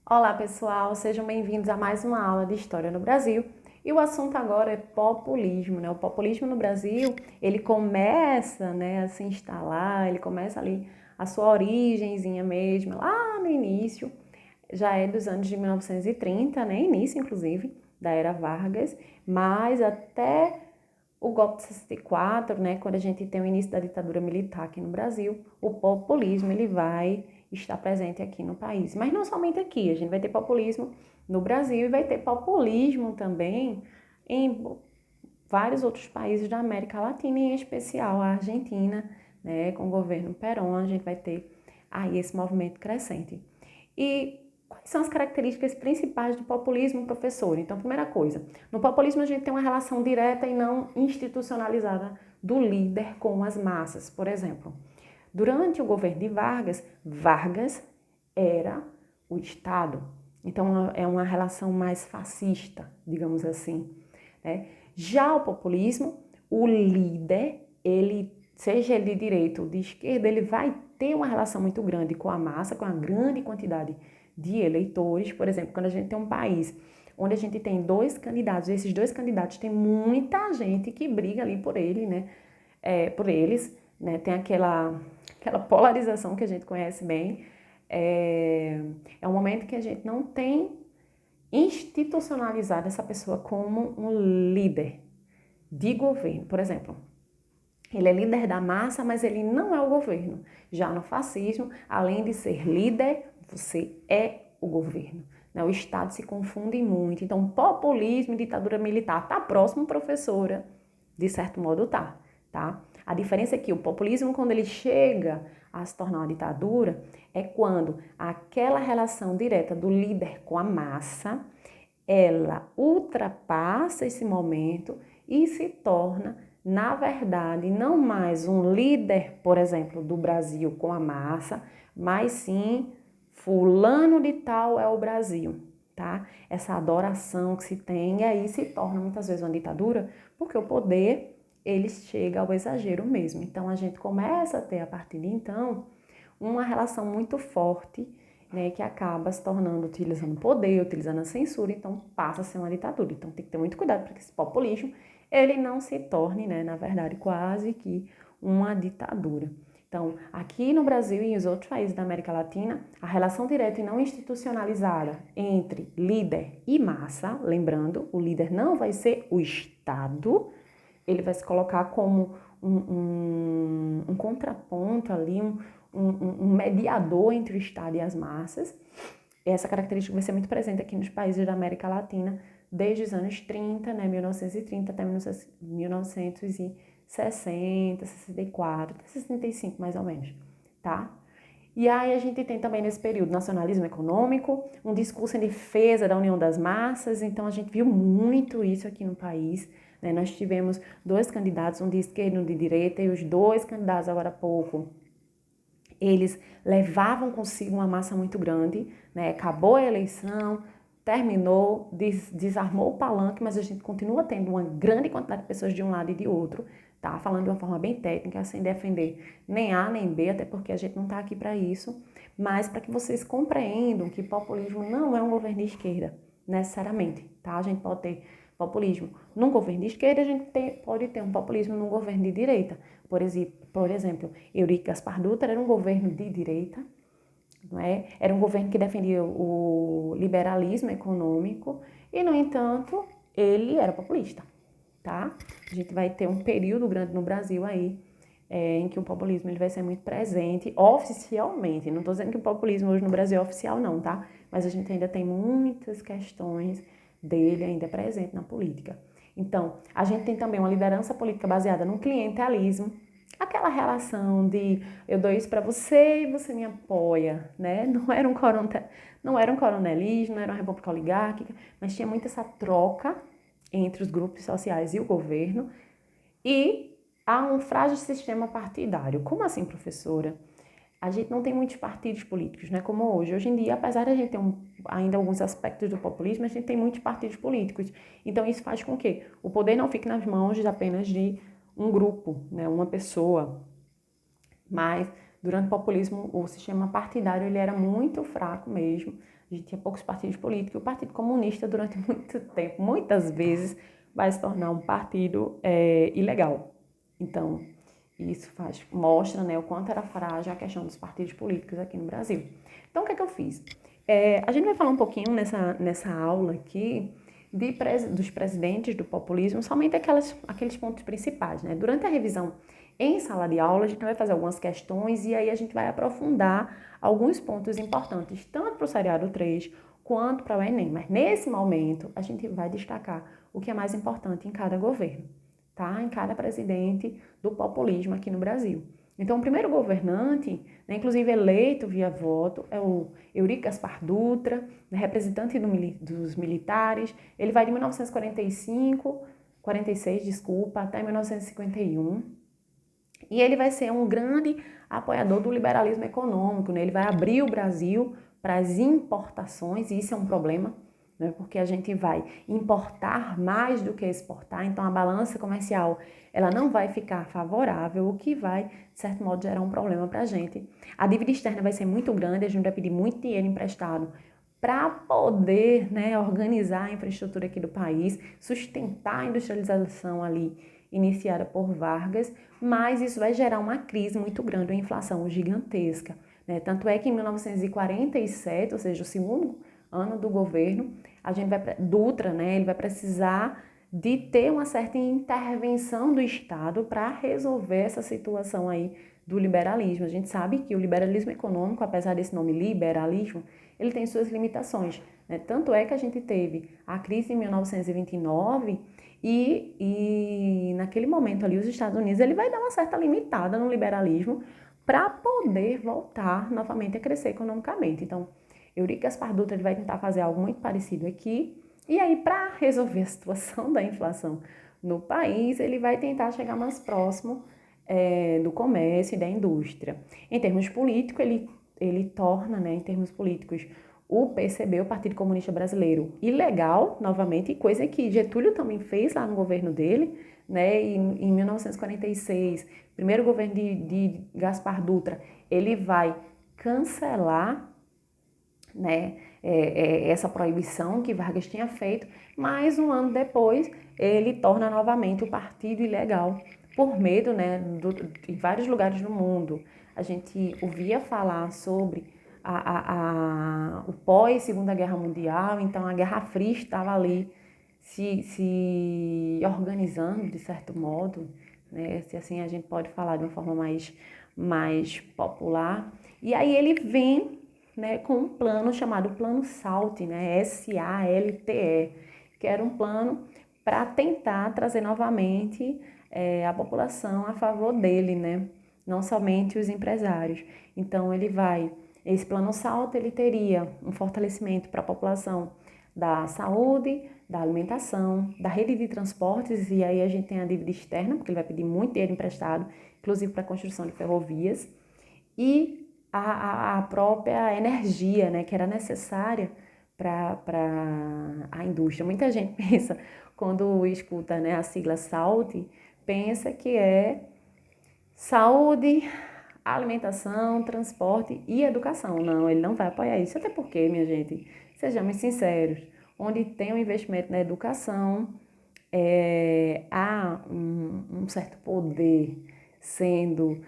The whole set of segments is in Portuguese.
Olá pessoal, sejam bem-vindos a mais uma aula de História no Brasil. E o assunto agora é populismo, né? O populismo no Brasil, ele começa, a se instalar, ele começa ali a sua origenzinha mesmo, lá no início, já é dos anos de 1930, né? Início, inclusive, da era Vargas, mas até o golpe de 64, né, quando a gente tem o início da ditadura militar aqui no Brasil, o populismo ele vai estar presente aqui no país. Mas não somente aqui, a gente vai ter populismo no Brasil e vai ter populismo também em vários outros países da América Latina, em especial a Argentina, né, com o governo Perón, a gente vai ter aí esse movimento crescente. E quais são as características principais do populismo, professor? Então, primeira coisa, no populismo a gente tem uma relação direta e não institucionalizada do líder com as massas. Por exemplo, durante o governo de Vargas, Vargas era o Estado. Então, é uma relação mais fascista, digamos assim, né? Já o populismo, o líder, ele, seja ele de direita ou de esquerda, ele vai ter uma relação muito grande com a massa, com a grande quantidade de eleitores. Por exemplo, quando a gente tem um país onde a gente tem dois candidatos, e esses dois candidatos tem muita gente que briga ali por ele, né? Por eles, né? Tem aquela polarização que a gente conhece bem. É um momento que a gente não tem institucionalizado essa pessoa como um líder de governo. Por exemplo, ele é líder da massa, mas ele não é o governo. Já no fascismo, além de ser líder, você é o governo. O Estado se confunde muito. Então, populismo e ditadura militar. Tá próximo, professora? De certo modo, tá? A diferença é que o populismo, quando ele chega a se tornar uma ditadura, é quando aquela relação direta do líder com a massa, ela ultrapassa esse momento e se torna, na verdade, não mais um líder, por exemplo, do Brasil com a massa, mas sim fulano de tal é o Brasil, tá? Essa adoração que se tem e aí se torna muitas vezes uma ditadura, porque o poder ele chega ao exagero mesmo. Então a gente começa a ter a partir de então uma relação muito forte, né, que acaba se tornando, utilizando o poder, utilizando a censura, então passa a ser uma ditadura. Então tem que ter muito cuidado para que esse populismo ele não se torne, né, na verdade, quase que uma ditadura. Então, aqui no Brasil e nos outros países da América Latina, a relação direta e não institucionalizada entre líder e massa, lembrando, o líder não vai ser o Estado, ele vai se colocar como um contraponto ali, um mediador entre o Estado e as massas. Essa característica vai ser muito presente aqui nos países da América Latina desde os anos 30, né, 1930 até 1960, 64, até 65 mais ou menos, tá? E aí a gente tem também nesse período nacionalismo econômico, um discurso em defesa da união das massas, então a gente viu muito isso aqui no país, né? Nós tivemos dois candidatos, um de esquerda e um de direita, e os dois candidatos agora há pouco, eles levavam consigo uma massa muito grande, né? Acabou a eleição, terminou, desarmou o palanque, mas a gente continua tendo uma grande quantidade de pessoas de um lado e de outro, tá? Falando de uma forma bem técnica, sem defender nem A nem B, até porque a gente não está aqui para isso, mas para que vocês compreendam que populismo não é um governo de esquerda, necessariamente, tá? A gente pode ter populismo num governo de esquerda, a gente pode ter um populismo num governo de direita. Por exemplo, Eurico Gaspar Dutra era um governo de direita, não é? Era um governo que defendia o liberalismo econômico e, no entanto, ele era populista, tá? A gente vai ter um período grande no Brasil aí em que o populismo ele vai ser muito presente oficialmente. Não estou dizendo que o populismo hoje no Brasil é oficial não, tá? Mas a gente ainda tem muitas questões dele ainda presente na política. Então, a gente tem também uma liderança política baseada no clientelismo, aquela relação de eu dou isso para você e você me apoia, né? Não era um coronelismo, não era uma república oligárquica, mas tinha muito essa troca entre os grupos sociais e o governo e há um frágil sistema partidário. Como assim, professora? A gente não tem muitos partidos políticos, né? Como hoje. Hoje em dia, apesar de a gente ter ainda alguns aspectos do populismo, a gente tem muitos partidos políticos. Então, isso faz com que o poder não fique nas mãos apenas de um grupo, né? Uma pessoa, mas Durante o populismo, o sistema partidário ele era muito fraco mesmo. A gente tinha poucos partidos políticos. O Partido Comunista, durante muito tempo, muitas vezes, vai se tornar um partido ilegal. Então, isso mostra, né, o quanto era frágil a questão dos partidos políticos aqui no Brasil. Então, o que é que eu fiz? A gente vai falar um pouquinho nessa aula aqui dos presidentes do populismo, somente aqueles pontos principais, né? Durante a revisão em sala de aula, a gente vai fazer algumas questões e aí a gente vai aprofundar alguns pontos importantes, tanto para o seriado 3 quanto para o Enem. Mas nesse momento, a gente vai destacar o que é mais importante em cada governo, tá? Em cada presidente do populismo aqui no Brasil. Então, o primeiro governante, né, inclusive eleito via voto, é o Eurico Gaspar Dutra, né, representante dos militares. Ele vai de 1946, desculpa, até 1951. E ele vai ser um grande apoiador do liberalismo econômico, né? Ele vai abrir o Brasil para as importações, e isso é um problema, né? Porque a gente vai importar mais do que exportar, então a balança comercial ela não vai ficar favorável, o que vai, de certo modo, gerar um problema para a gente. A dívida externa vai ser muito grande, a gente vai pedir muito dinheiro emprestado para poder, né, organizar a infraestrutura aqui do país, sustentar a industrialização ali iniciada por Vargas, mas isso vai gerar uma crise muito grande, uma inflação gigantesca, né? Tanto é que em 1947, ou seja, o segundo ano do governo, Dutra, né, ele vai precisar de ter uma certa intervenção do Estado para resolver essa situação aí do liberalismo. A gente sabe que o liberalismo econômico, apesar desse nome liberalismo, ele tem suas limitações, né? Tanto é que a gente teve a crise em 1929 e naquele momento ali os Estados Unidos ele vai dar uma certa limitada no liberalismo para poder voltar novamente a crescer economicamente. Então, Eurico Gaspar Dutra ele vai tentar fazer algo muito parecido aqui. E aí, para resolver a situação da inflação no país, ele vai tentar chegar mais próximo do comércio e da indústria. Em termos políticos, ele torna, né, em termos políticos, o PCB, o Partido Comunista Brasileiro, ilegal, novamente, coisa que Getúlio também fez lá no governo dele, né, e em 1946, primeiro governo de Gaspar Dutra, ele vai cancelar, né, essa proibição que Vargas tinha feito, mas um ano depois ele torna novamente o partido ilegal por medo, né, em vários lugares do mundo. A gente ouvia falar sobre o pós-Segunda Guerra Mundial, então a Guerra Fria estava ali se organizando de certo modo, né, se assim a gente pode falar de uma forma mais popular. E aí ele vem, né, com um plano chamado Plano SALT, né, SALTE, que era um plano para tentar trazer novamente a população a favor dele, né, não somente os empresários. Então esse Plano SALT ele teria um fortalecimento para a população da saúde, da alimentação, da rede de transportes, e aí a gente tem a dívida externa, porque ele vai pedir muito dinheiro emprestado, inclusive para a construção de ferrovias, e a própria energia, né, que era necessária para a indústria. Muita gente pensa, quando escuta, né, a sigla SALT, pensa que é saúde, alimentação, transporte e educação. Não, ele não vai apoiar isso. Até porque, minha gente, sejamos sinceros, onde tem um investimento na educação, há um certo poder sendo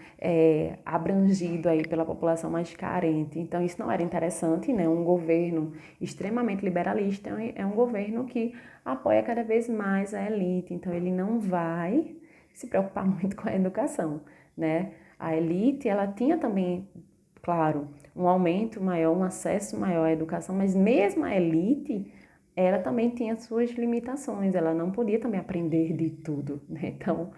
abrangido aí pela população mais carente. Então, isso não era interessante, né? Um governo extremamente liberalista é um governo que apoia cada vez mais a elite. Então, ele não vai se preocupar muito com a educação, né? A elite, ela tinha também, claro, um aumento maior, um acesso maior à educação, mas mesmo a elite, ela também tinha suas limitações, ela não podia também aprender de tudo, né? Então,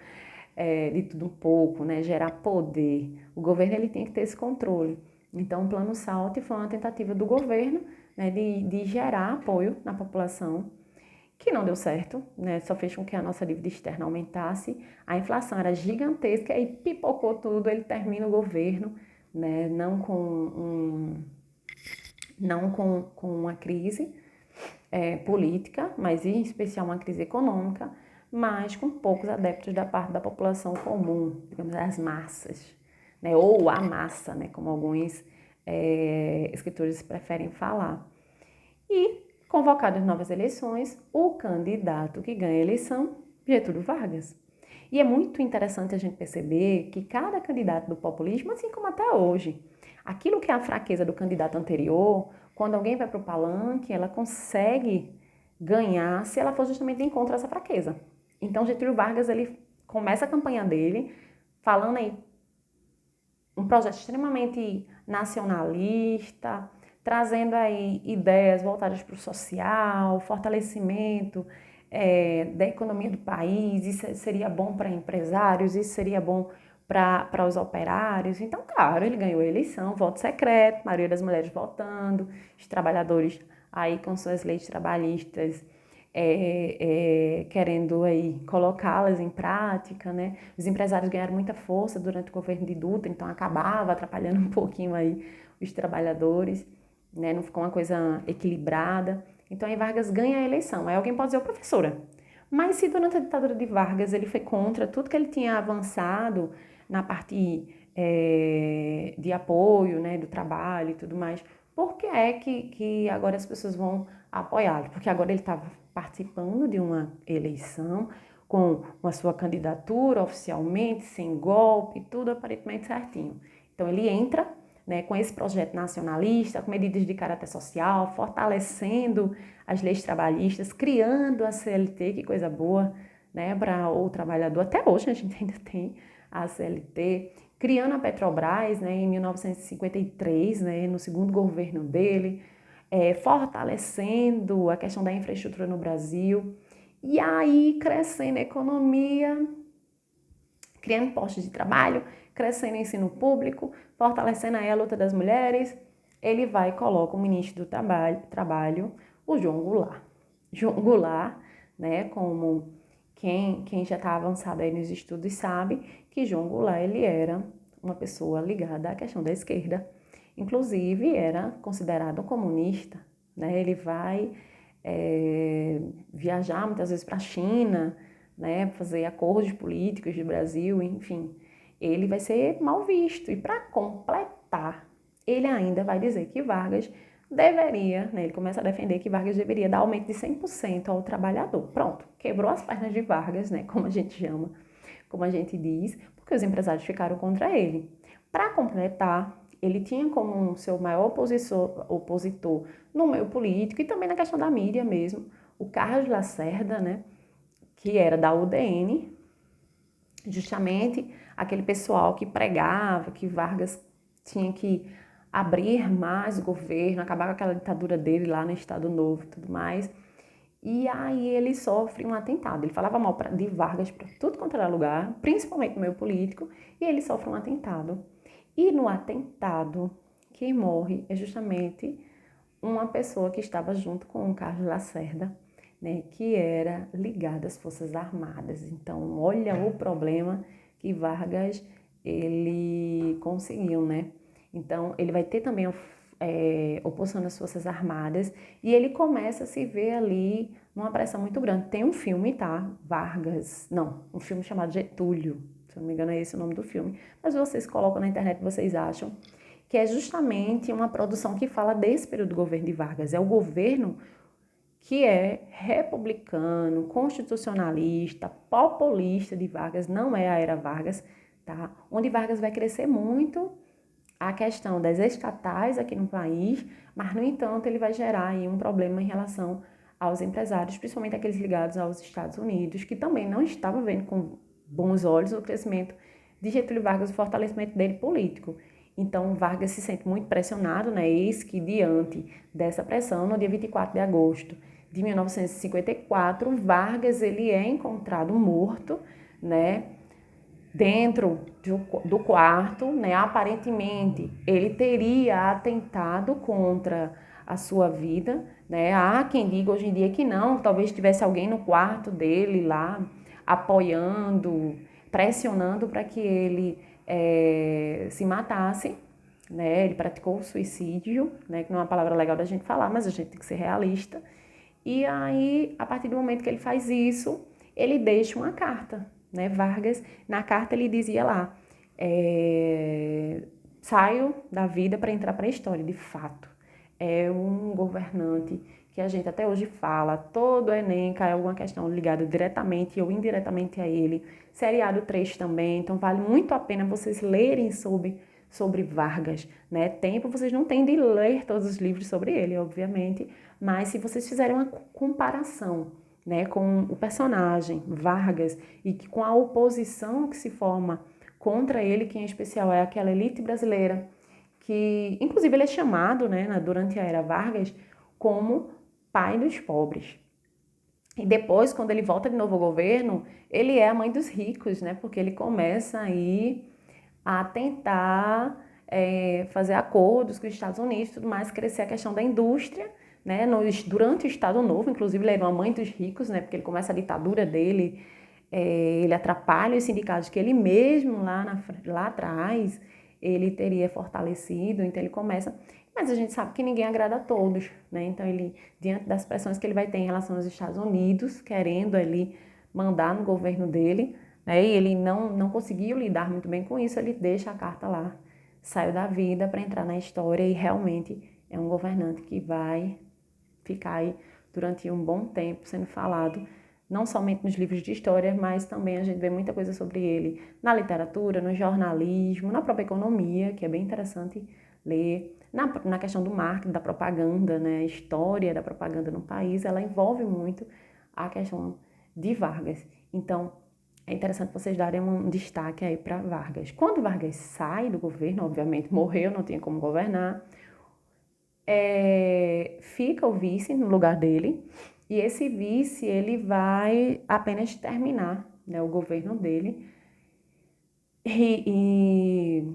de tudo um pouco, né? Gerar poder. O governo ele tinha que ter esse controle. Então, o Plano SALT foi uma tentativa do governo, né, de gerar apoio na população, que não deu certo, né? Só fez com que a nossa dívida externa aumentasse, a inflação era gigantesca, aí pipocou tudo, ele termina o governo, né? Não com uma crise política, mas em especial uma crise econômica, mas com poucos adeptos da parte da população comum, digamos, as massas, né? Ou a massa, né? Como alguns escritores preferem falar. E, convocadas novas eleições, o candidato que ganha a eleição, Getúlio Vargas. E é muito interessante a gente perceber que cada candidato do populismo, assim como até hoje, aquilo que é a fraqueza do candidato anterior, quando alguém vai para o palanque, ela consegue ganhar se ela for justamente de encontro a essa fraqueza. Então, Getúlio Vargas, ele começa a campanha dele falando aí um projeto extremamente nacionalista, trazendo aí ideias voltadas para o social, fortalecimento da economia do país, isso seria bom para empresários, isso seria bom para os operários. Então, claro, ele ganhou a eleição, voto secreto, maioria das mulheres votando, os trabalhadores aí com suas leis trabalhistas querendo aí colocá-las em prática, né? Os empresários ganharam muita força durante o governo de Dutra, então acabava atrapalhando um pouquinho aí os trabalhadores, né? Não ficou uma coisa equilibrada. Então aí Vargas ganha a eleição. Aí alguém pode dizer, professora, mas se durante a ditadura de Vargas ele foi contra tudo que ele tinha avançado na parte de apoio, né, do trabalho e tudo mais, por que é que agora as pessoas vão apoiá-lo? Porque agora ele estava participando de uma eleição com a sua candidatura oficialmente, sem golpe, tudo aparentemente certinho. Então ele entra, né, com esse projeto nacionalista, com medidas de caráter social, fortalecendo as leis trabalhistas, criando a CLT, que coisa boa, né, para o trabalhador. Até hoje a gente ainda tem a CLT, criando a Petrobras, né, em 1953, né, no segundo governo dele, fortalecendo a questão da infraestrutura no Brasil, e aí crescendo a economia, criando postos de trabalho, crescendo o ensino público, fortalecendo aí a luta das mulheres. Ele vai e coloca o ministro do Trabalho, o João Goulart. João Goulart, né, como quem já está avançado aí nos estudos sabe que João Goulart ele era uma pessoa ligada à questão da esquerda, inclusive era considerado comunista, né? Ele vai viajar muitas vezes para a China, né, fazer acordos políticos do Brasil, enfim, ele vai ser mal visto. E para completar, ele ainda vai dizer que Vargas deveria, né, ele começa a defender que Vargas deveria dar aumento de 100% ao trabalhador. Pronto, quebrou as pernas de Vargas, né, como a gente chama, como a gente diz, porque os empresários ficaram contra ele. Para completar, ele tinha como seu maior opositor no meio político e também na questão da mídia mesmo, o Carlos Lacerda, né, que era da UDN, justamente aquele pessoal que pregava que Vargas tinha que abrir mais o governo, acabar com aquela ditadura dele lá no Estado Novo e tudo mais. E aí ele sofre um atentado. Ele falava mal de Vargas para tudo quanto era lugar, principalmente no meio político, e ele sofre um atentado. E no atentado, quem morre é justamente uma pessoa que estava junto com o Carlos Lacerda, né, que era ligada às Forças Armadas. Então, olha o problema que Vargas ele conseguiu, né? Então, ele vai ter também oposição das Forças Armadas e ele começa a se ver ali numa pressão muito grande. Tem um filme, tá? Vargas, não, um filme chamado Getúlio, se eu não me engano é esse o nome do filme, mas vocês colocam na internet, vocês acham, que é justamente uma produção que fala desse período do governo de Vargas. É o governo que é republicano, constitucionalista, populista de Vargas, não é a era Vargas, tá? Onde Vargas vai crescer muito a questão das estatais aqui no país, mas, no entanto, ele vai gerar aí um problema em relação aos empresários, principalmente aqueles ligados aos Estados Unidos, que também não estavam vendo com bons olhos o crescimento de Getúlio Vargas, o fortalecimento dele político. Então, Vargas se sente muito pressionado, né? Eis que, diante dessa pressão, no dia 24 de agosto de 1954, Vargas ele é encontrado morto, né? Dentro do quarto, né? Aparentemente, ele teria atentado contra a sua vida, né? Há quem diga hoje em dia que não, talvez tivesse alguém no quarto dele lá, apoiando, pressionando para que ele se matasse, né? Ele praticou o suicídio, né? Que não é uma palavra legal da gente falar, mas a gente tem que ser realista. E aí, a partir do momento que ele faz isso, ele deixa uma carta, né? Vargas, na carta ele dizia lá Saio da vida para entrar para a história, de fato. É um governante que a gente até hoje fala, todo Enem cai alguma questão ligada diretamente ou indiretamente a ele. Seriado 3 também, então vale muito a pena vocês lerem sobre Vargas, né? Tempo vocês não têm de ler todos os livros sobre ele, obviamente, mas se vocês fizerem uma comparação, né, com o personagem Vargas e com a oposição que se forma contra ele, que em especial é aquela elite brasileira, que inclusive ele é chamado, né, durante a era Vargas, como pai dos pobres. E depois, quando ele volta de novo ao governo, ele é a mãe dos ricos, né, porque ele começa aí a tentar fazer acordos com os Estados Unidos, tudo mais, crescer a questão da indústria, né, durante o Estado Novo, inclusive ele era uma mãe dos ricos, né, porque ele começa a ditadura dele, ele atrapalha os sindicatos que ele mesmo lá atrás ele teria fortalecido, então ele começa, mas a gente sabe que ninguém agrada a todos, né? Então ele, diante das pressões que ele vai ter em relação aos Estados Unidos, querendo ali mandar no governo dele, né? E ele não conseguiu lidar muito bem com isso, ele deixa a carta lá, saiu da vida para entrar na história e realmente é um governante que vai ficar aí durante um bom tempo sendo falado, não somente nos livros de história, mas também a gente vê muita coisa sobre ele na literatura, no jornalismo, na própria economia, que é bem interessante ler, na questão do marketing, da propaganda, né? A história da propaganda no país, ela envolve muito a questão de Vargas. Então, é interessante vocês darem um destaque aí para Vargas. Quando Vargas sai do governo, obviamente morreu, não tinha como governar, fica o vice no lugar dele, e esse vice ele vai apenas terminar, né, o governo dele e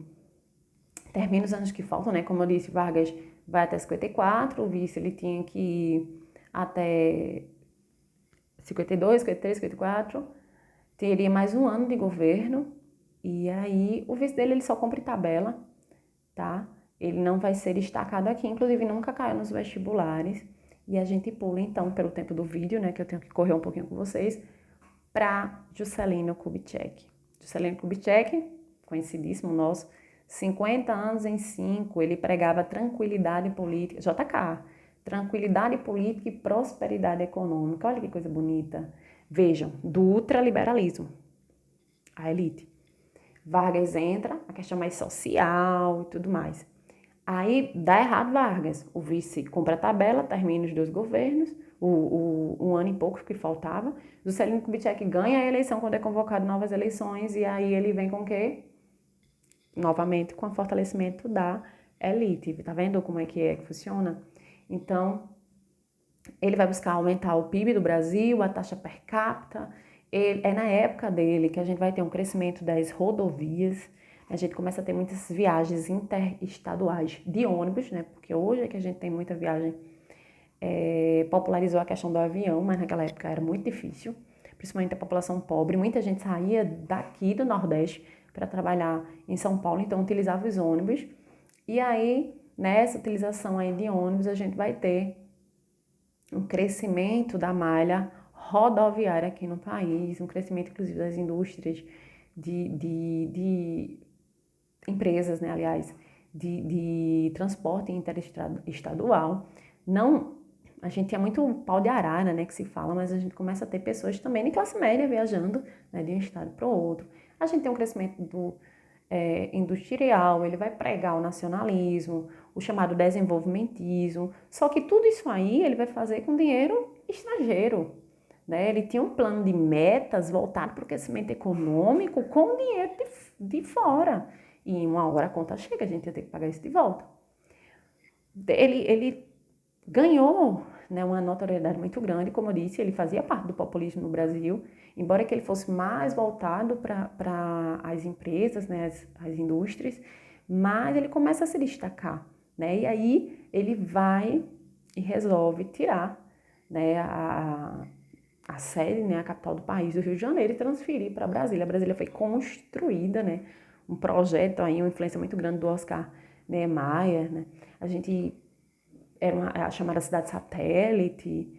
termina os anos que faltam, né? Como eu disse, Vargas vai até 54, o vice ele tinha que ir até 52, 53, 54, teria mais um ano de governo, e aí o vice dele ele só cumpre tabela, tá? Ele não vai ser destacado aqui, inclusive nunca caiu nos vestibulares. E a gente pula então, pelo tempo do vídeo, né, que eu tenho que correr um pouquinho com vocês, para Juscelino Kubitschek. Juscelino Kubitschek, conhecidíssimo nosso, 50 anos em 5, ele pregava tranquilidade política, JK, tranquilidade política e prosperidade econômica. Olha que coisa bonita. Vejam, do ultraliberalismo, a elite. Vargas entra, a questão mais social e tudo mais. Aí dá errado Vargas, o vice cumpre a tabela, termina os 2 governos, um ano e pouco que faltava. Juscelino Kubitschek ganha a eleição quando é convocado novas eleições, e aí ele vem com o quê? Novamente com o fortalecimento da elite. Tá vendo como é que funciona? Então, ele vai buscar aumentar o PIB do Brasil, a taxa per capita. É na época dele que a gente vai ter um crescimento das rodovias, a gente começa a ter muitas viagens interestaduais de ônibus, né? Porque hoje é que a gente tem muita viagem, popularizou a questão do avião, mas naquela época era muito difícil, principalmente a população pobre. Muita gente saía daqui do Nordeste para trabalhar em São Paulo, então utilizava os ônibus. E aí, nessa utilização aí de ônibus, a gente vai ter um crescimento da malha rodoviária aqui no país, um crescimento inclusive das indústrias, de empresas, né, aliás, de transporte interestadual. Não, a gente tinha muito pau de arara, né, que se fala, mas a gente começa a ter pessoas também de classe média viajando, né, de um estado para o outro. A gente tem um crescimento industrial, ele vai pregar o nacionalismo, o chamado desenvolvimentismo, só que tudo isso aí ele vai fazer com dinheiro estrangeiro, né? Ele tinha um plano de metas voltado para o crescimento econômico com dinheiro de fora, e uma hora a conta chega, a gente ia ter que pagar isso de volta. Ele ganhou, né, uma notoriedade muito grande, como eu disse, ele fazia parte do populismo no Brasil, embora que ele fosse mais voltado para as empresas, né, as indústrias, mas ele começa a se destacar, né, e aí ele vai e resolve tirar, né, a sede, né, a capital do país, do Rio de Janeiro, e transferir para Brasília. A Brasília foi construída, né, um projeto aí, uma influência muito grande do Oscar Niemeyer, né, a gente era a chamada cidade satélite,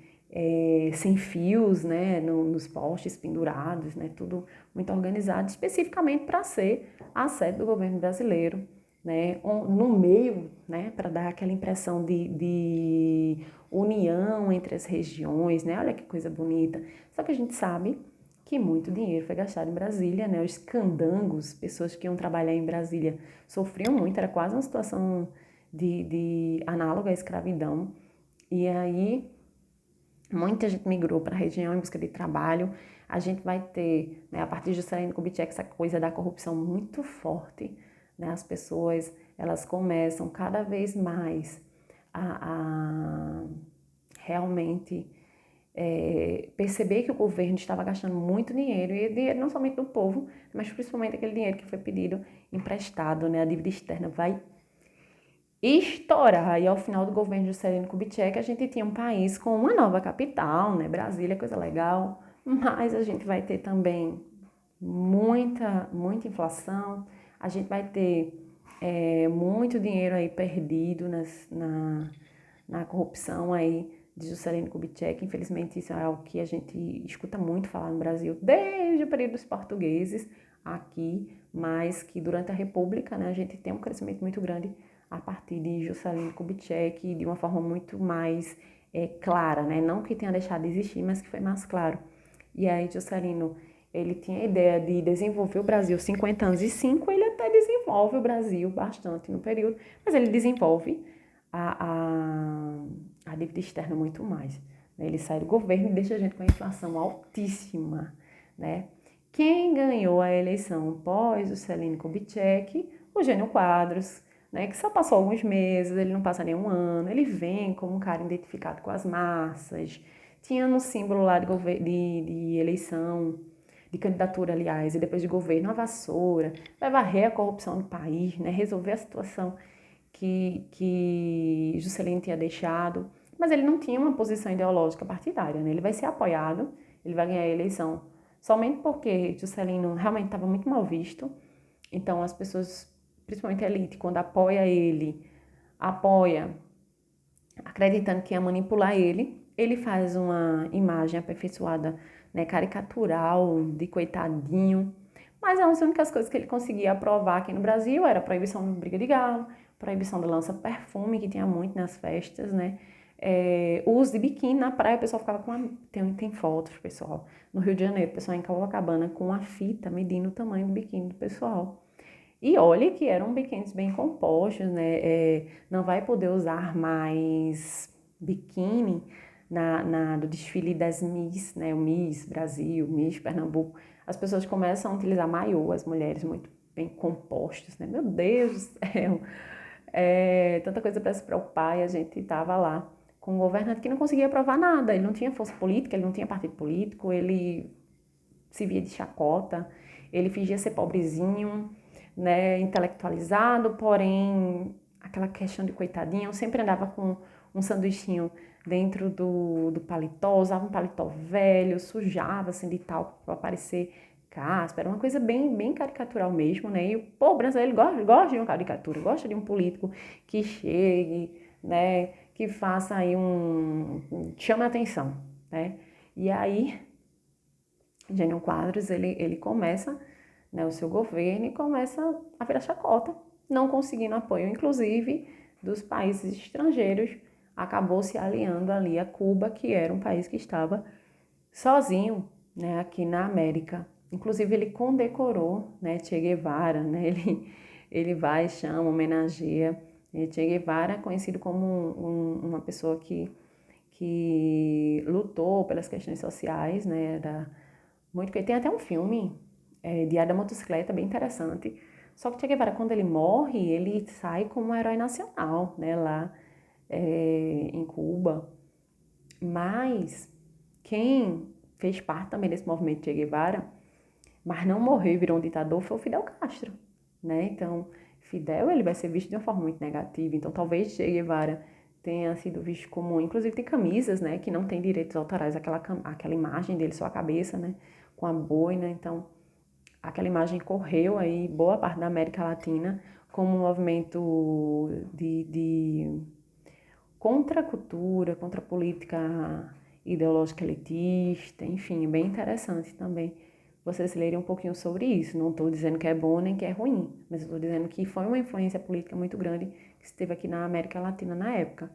sem fios, né, nos postes pendurados, né, tudo muito organizado, especificamente para ser a sede do governo brasileiro, né, no meio, né, para dar aquela impressão de união entre as regiões, né, olha que coisa bonita. Só que a gente sabe que muito dinheiro foi gastado em Brasília, né, os candangos, pessoas que iam trabalhar em Brasília, sofriam muito, era quase uma situação de análoga à escravidão, e aí muita gente migrou para a região em busca de trabalho. A gente vai ter, né, a partir de Juscelino Kubitschek, essa coisa da corrupção muito forte, né? As pessoas, elas começam cada vez mais a realmente perceber que o governo estava gastando muito dinheiro, e dinheiro não somente do povo, mas principalmente aquele dinheiro que foi pedido emprestado, né? A dívida externa vai estourar. E ao final do governo de Juscelino Kubitschek, a gente tinha um país com uma nova capital, né? Brasília, coisa legal, mas a gente vai ter também muita inflação, a gente vai ter muito dinheiro aí perdido na corrupção aí de Juscelino Kubitschek. Infelizmente, isso é algo que a gente escuta muito falar no Brasil desde o período dos portugueses aqui, mas que durante a República, né, a gente tem um crescimento muito grande a partir de Juscelino Kubitschek, de uma forma muito mais clara, né? Não que tenha deixado de existir, mas que foi mais claro. E aí Juscelino, ele tinha a ideia de desenvolver o Brasil 50 anos, e 5 ele até desenvolve o Brasil bastante no período, mas ele desenvolve a dívida externa muito mais. Né? Ele sai do governo e deixa a gente com a inflação altíssima, né? Quem ganhou a eleição pós o Juscelino Kubitschek? O Jânio Quadros, né, que só passou alguns meses, ele não passa nem um ano, ele vem como um cara identificado com as massas, tinha no símbolo lá de eleição, de candidatura, aliás, e depois de governo, a vassoura, vai varrer a corrupção no país, né, resolver a situação que Juscelino tinha deixado, mas ele não tinha uma posição ideológica partidária, né, ele vai ser apoiado, ele vai ganhar a eleição somente porque Juscelino realmente estava muito mal visto, então as pessoas, principalmente a elite, quando apoia ele, apoia acreditando que ia manipular ele, ele faz uma imagem aperfeiçoada, né, caricatural, de coitadinho, mas as únicas coisas que ele conseguia aprovar aqui no Brasil era a proibição da briga de galo, proibição da lança-perfume, que tinha muito nas festas, né, o uso de biquíni na praia, o pessoal ficava com uma... Tem fotos, pessoal, no Rio de Janeiro, o pessoal em Copacabana com uma fita medindo o tamanho do biquíni do pessoal. E olha que eram biquínis bem compostos, né? Não vai poder usar mais biquíni do desfile das Miss, né? O Miss Brasil, Miss Pernambuco. As pessoas começam a utilizar maiô, as mulheres muito bem compostas, né? Meu Deus do céu! Tanta coisa para se preocupar, e a gente estava lá com um governante que não conseguia aprovar nada. Ele não tinha força política, ele não tinha partido político, ele se via de chacota, ele fingia ser pobrezinho, né, intelectualizado, porém aquela questão de coitadinho. Eu sempre andava com um sanduichinho dentro do paletó, usava um paletó velho, sujava assim de talco para parecer caspa, era uma coisa bem caricatural mesmo, né? E o povo brasileiro gosta de uma caricatura, gosta de um político que chegue, né, que faça aí chame a atenção, né? E aí Jânio Quadros, ele começa, né, o seu governo, e começa a virar chacota, não conseguindo apoio, inclusive, dos países estrangeiros, acabou se aliando ali a Cuba, que era um país que estava sozinho, né, aqui na América. Inclusive, ele condecorou, né, Che Guevara, né, ele vai, chama, homenageia Che Guevara, conhecido como uma pessoa que lutou pelas questões sociais, né, muito, porque tem até um filme, Diário da Motocicleta, bem interessante. Só que Che Guevara, quando ele morre, ele sai como um herói nacional, né, lá em Cuba. Mas quem fez parte também desse movimento Che Guevara, mas não morreu e virou um ditador, foi o Fidel Castro, né? Então, Fidel, ele vai ser visto de uma forma muito negativa. Então, talvez Che Guevara tenha sido visto como... Inclusive, tem camisas, né, que não tem direitos autorais, aquela imagem dele, só a cabeça, né, com a boina. Então, aquela imagem correu aí boa parte da América Latina como um movimento de contra a cultura, contra a política ideológica elitista, enfim, é bem interessante também vocês lerem um pouquinho sobre isso. Não estou dizendo que é bom nem que é ruim, mas estou dizendo que foi uma influência política muito grande que esteve aqui na América Latina na época.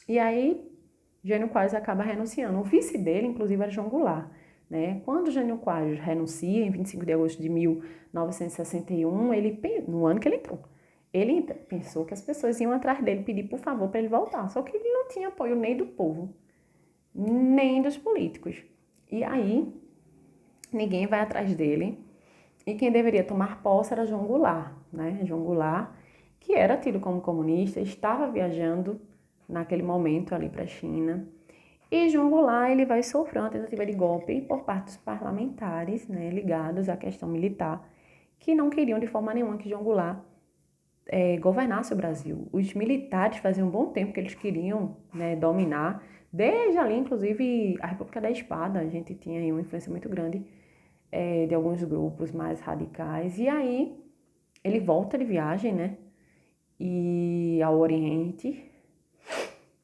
E aí, Jânio Quadros acaba renunciando. O vice dele, inclusive, era João Goulart. Né? Quando Jânio Quadros renuncia, em 25 de agosto de 1961, no ano que ele entrou, ele pensou que as pessoas iam atrás dele pedir por favor para ele voltar. Só que ele não tinha apoio nem do povo, nem dos políticos. E aí, ninguém vai atrás dele. E quem deveria tomar posse era João Goulart, né? João Goulart, que era tido como comunista, estava viajando naquele momento ali para a China. E João Goulart, ele vai sofrer uma tentativa de golpe por parte dos parlamentares, né, ligados à questão militar, que não queriam de forma nenhuma que João Goulart governasse o Brasil. Os militares faziam um bom tempo que eles queriam, né, dominar, desde ali, inclusive, a República da Espada, a gente tinha aí uma influência muito grande de alguns grupos mais radicais. E aí, ele volta de viagem, né, e ao Oriente.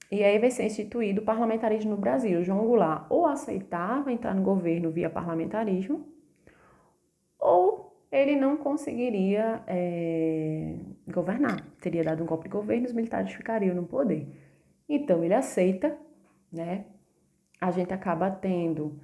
E aí vai ser instituído o parlamentarismo no Brasil. João Goulart ou aceitava entrar no governo via parlamentarismo, ou ele não conseguiria governar. Teria dado um golpe de governo e os militares ficariam no poder. Então ele aceita, né? A gente acaba tendo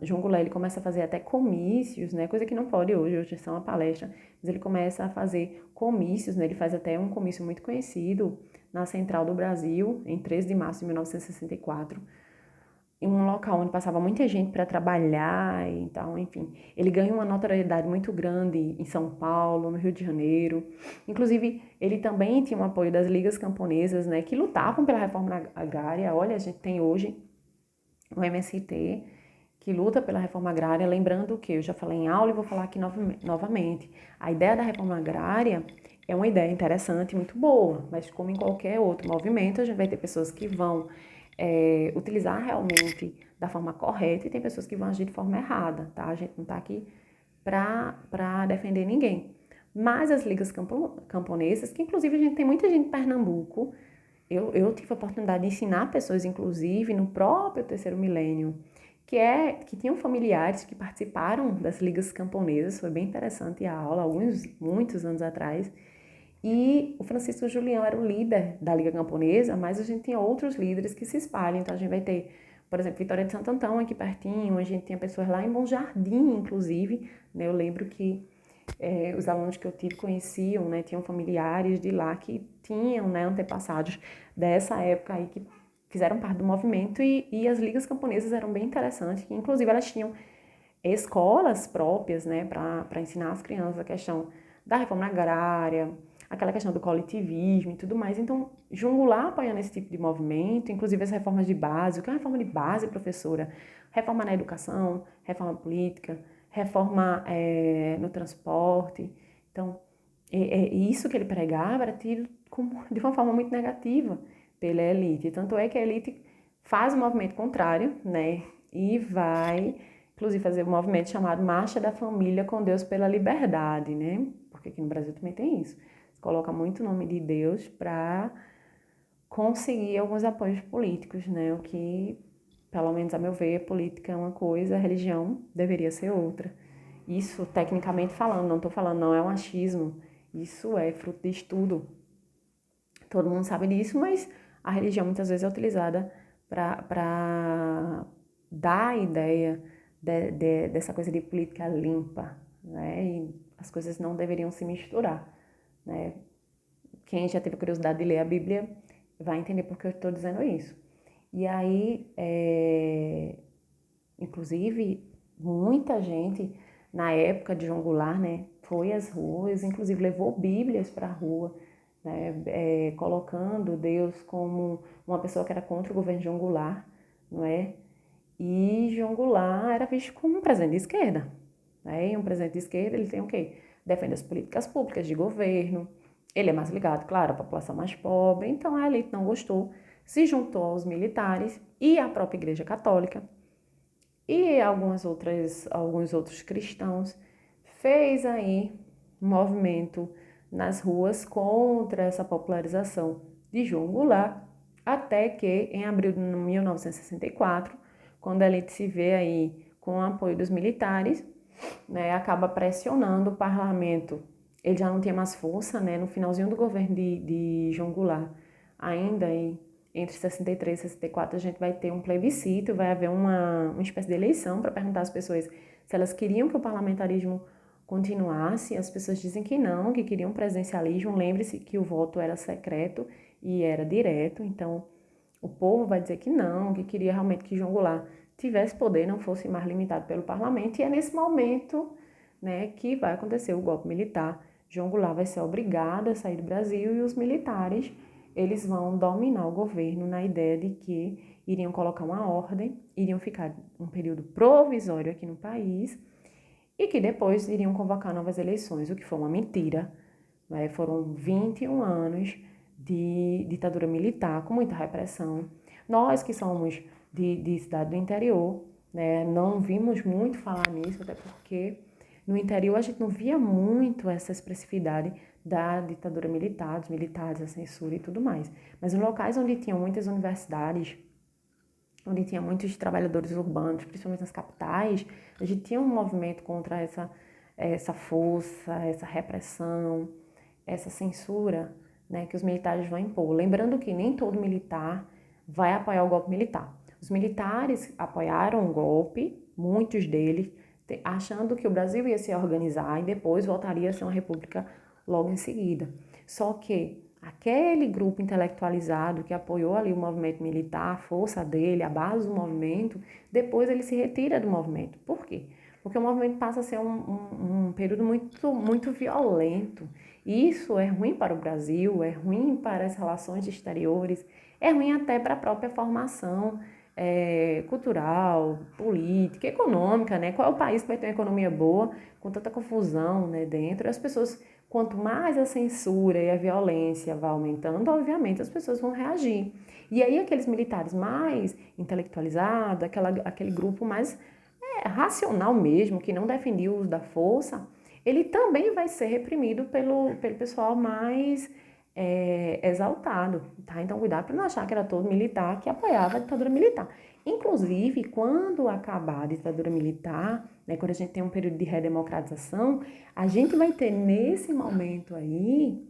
João Goulart, ele começa a fazer até comícios, né? Coisa que não pode hoje é só uma palestra, mas ele começa a fazer comícios, né? Ele faz até um comício muito conhecido na Central do Brasil, em 13 de março de 1964, em um local onde passava muita gente para trabalhar e tal, enfim. Ele ganha uma notoriedade muito grande em São Paulo, no Rio de Janeiro. Inclusive, ele também tinha um apoio das ligas camponesas, né? Que lutavam pela reforma agrária. Olha, a gente tem hoje o MST, que luta pela reforma agrária, lembrando que eu já falei em aula e vou falar aqui novamente. A ideia da reforma agrária é uma ideia interessante, muito boa, mas como em qualquer outro movimento, a gente vai ter pessoas que vão utilizar realmente da forma correta e tem pessoas que vão agir de forma errada, tá? A gente não está aqui para defender ninguém. Mas as ligas camponesas, que inclusive a gente tem muita gente em Pernambuco, eu tive a oportunidade de ensinar pessoas, inclusive, no próprio terceiro milênio, que tinham familiares que participaram das ligas camponesas, foi bem interessante a aula, muitos anos atrás, e o Francisco Julião era o líder da Liga Camponesa, mas a gente tinha outros líderes que se espalham, então a gente vai ter, por exemplo, Vitória de Santo Antão aqui pertinho, a gente tinha pessoas lá em Bom Jardim, inclusive, né? Eu lembro que os alunos que eu tive conheciam, né, tinham familiares de lá que tinham, né, antepassados dessa época aí que fizeram parte do movimento e as ligas camponesas eram bem interessantes, que inclusive elas tinham escolas próprias, né, para ensinar as crianças a questão da reforma agrária, aquela questão do coletivismo e tudo mais. Então, João Goulart apoiando esse tipo de movimento, inclusive as reformas de base. O que é uma reforma de base, professora? Reforma na educação, reforma política, reforma no transporte. Então, isso que ele pregava era tido de uma forma muito negativa pela elite. Tanto é que a elite faz um movimento contrário, né? E vai, inclusive, fazer um movimento chamado Marcha da Família com Deus pela Liberdade, né? Porque aqui no Brasil também tem isso. Você coloca muito o nome de Deus para conseguir alguns apoios políticos, né? O que, pelo menos a meu ver, política é uma coisa, a religião deveria ser outra. Isso, tecnicamente falando, não estou falando, não é um achismo. Isso é fruto de estudo. Todo mundo sabe disso, mas a religião muitas vezes é utilizada para dar a ideia dessa coisa de política limpa, né? E as coisas não deveriam se misturar, né? Quem já teve curiosidade de ler a Bíblia vai entender por que eu estou dizendo isso. E aí, inclusive, muita gente, na época de João Goulart, né, foi às ruas, inclusive levou Bíblias para a rua, né, colocando Deus como uma pessoa que era contra o governo de João Goulart, não é? E João Goulart era visto como um presidente de esquerda, né? E um presidente de esquerda, ele tem o quê? Defende as políticas públicas de governo, ele é mais ligado, claro, à população mais pobre, então a elite não gostou, se juntou aos militares e à própria Igreja Católica e alguns outros cristãos, fez aí um movimento nas ruas contra essa popularização de João Goulart até que em abril de 1964, quando a elite se vê aí com o apoio dos militares, né, acaba pressionando o parlamento. Ele já não tinha mais força, né, no finalzinho do governo de João Goulart, ainda entre 63 e 64, a gente vai ter um plebiscito, vai haver uma espécie de eleição para perguntar às pessoas se elas queriam que o parlamentarismo continuasse. As pessoas dizem que não, que queriam presidencialismo. Lembre-se que o voto era secreto e era direto, então o povo vai dizer que não, que queria realmente que João Goulart tivesse poder, não fosse mais limitado pelo parlamento, e é nesse momento, né, que vai acontecer o golpe militar. João Goulart vai ser obrigado a sair do Brasil e os militares, eles vão dominar o governo na ideia de que iriam colocar uma ordem, iriam ficar um período provisório aqui no país e que depois iriam convocar novas eleições, o que foi uma mentira. Né? Foram 21 anos de ditadura militar, com muita repressão. Nós que somos de cidade do interior, né, não vimos muito falar nisso, até porque no interior a gente não via muito essa expressividade da ditadura militar, dos militares, a censura e tudo mais. Mas em locais onde tinham muitas universidades, onde tinha muitos trabalhadores urbanos, principalmente nas capitais, a gente tinha um movimento contra essa força, essa repressão, essa censura, né, que os militares vão impor. Lembrando que nem todo militar vai apoiar o golpe militar. Os militares apoiaram o golpe, muitos deles, achando que o Brasil ia se organizar e depois voltaria a ser uma república logo em seguida. Só que aquele grupo intelectualizado que apoiou ali o movimento militar, a força dele, a base do movimento, depois ele se retira do movimento. Por quê? Porque o movimento passa a ser um período muito violento. Isso é ruim para o Brasil, é ruim para as relações exteriores, é ruim até para a própria formação cultural, política, econômica, né? Qual é o país que vai ter uma economia boa com tanta confusão, né, dentro? As pessoas, quanto mais a censura e a violência vai aumentando, obviamente as pessoas vão reagir. E aí aqueles militares mais intelectualizados, aquele grupo mais racional mesmo, que não defendia o uso da força, ele também vai ser reprimido pelo pessoal mais exaltado, tá? Então, cuidado para não achar que era todo militar que apoiava a ditadura militar. Inclusive, quando acabar a ditadura militar, né, quando a gente tem um período de redemocratização, a gente vai ter nesse momento aí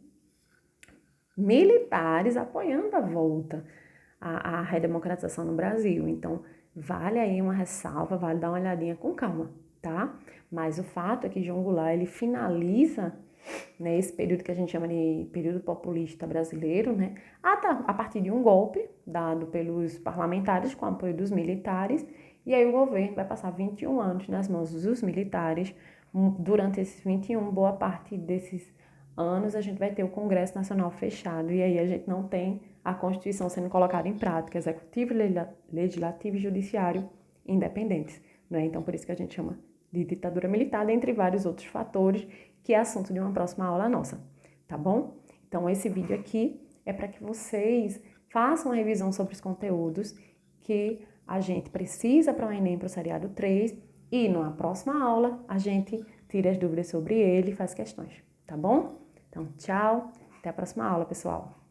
militares apoiando a volta à redemocratização no Brasil. Então, vale aí uma ressalva, vale dar uma olhadinha com calma, tá? Mas o fato é que João Goulart, ele finaliza, né, esse período que a gente chama de período populista brasileiro, né, a partir de um golpe dado pelos parlamentares com o apoio dos militares, e aí o governo vai passar 21 anos nas mãos dos militares. Durante esses 21, boa parte desses anos a gente vai ter o Congresso Nacional fechado, e aí a gente não tem a Constituição sendo colocada em prática, executivo, legislativo e judiciário independentes, né? Então, por isso que a gente chama de ditadura militar, dentre vários outros fatores, que é assunto de uma próxima aula nossa, tá bom? Então, esse vídeo aqui é para que vocês façam uma revisão sobre os conteúdos que a gente precisa para o Enem, para o seriado 3, e na próxima aula a gente tira as dúvidas sobre ele e faz questões, tá bom? Então, tchau, até a próxima aula, pessoal!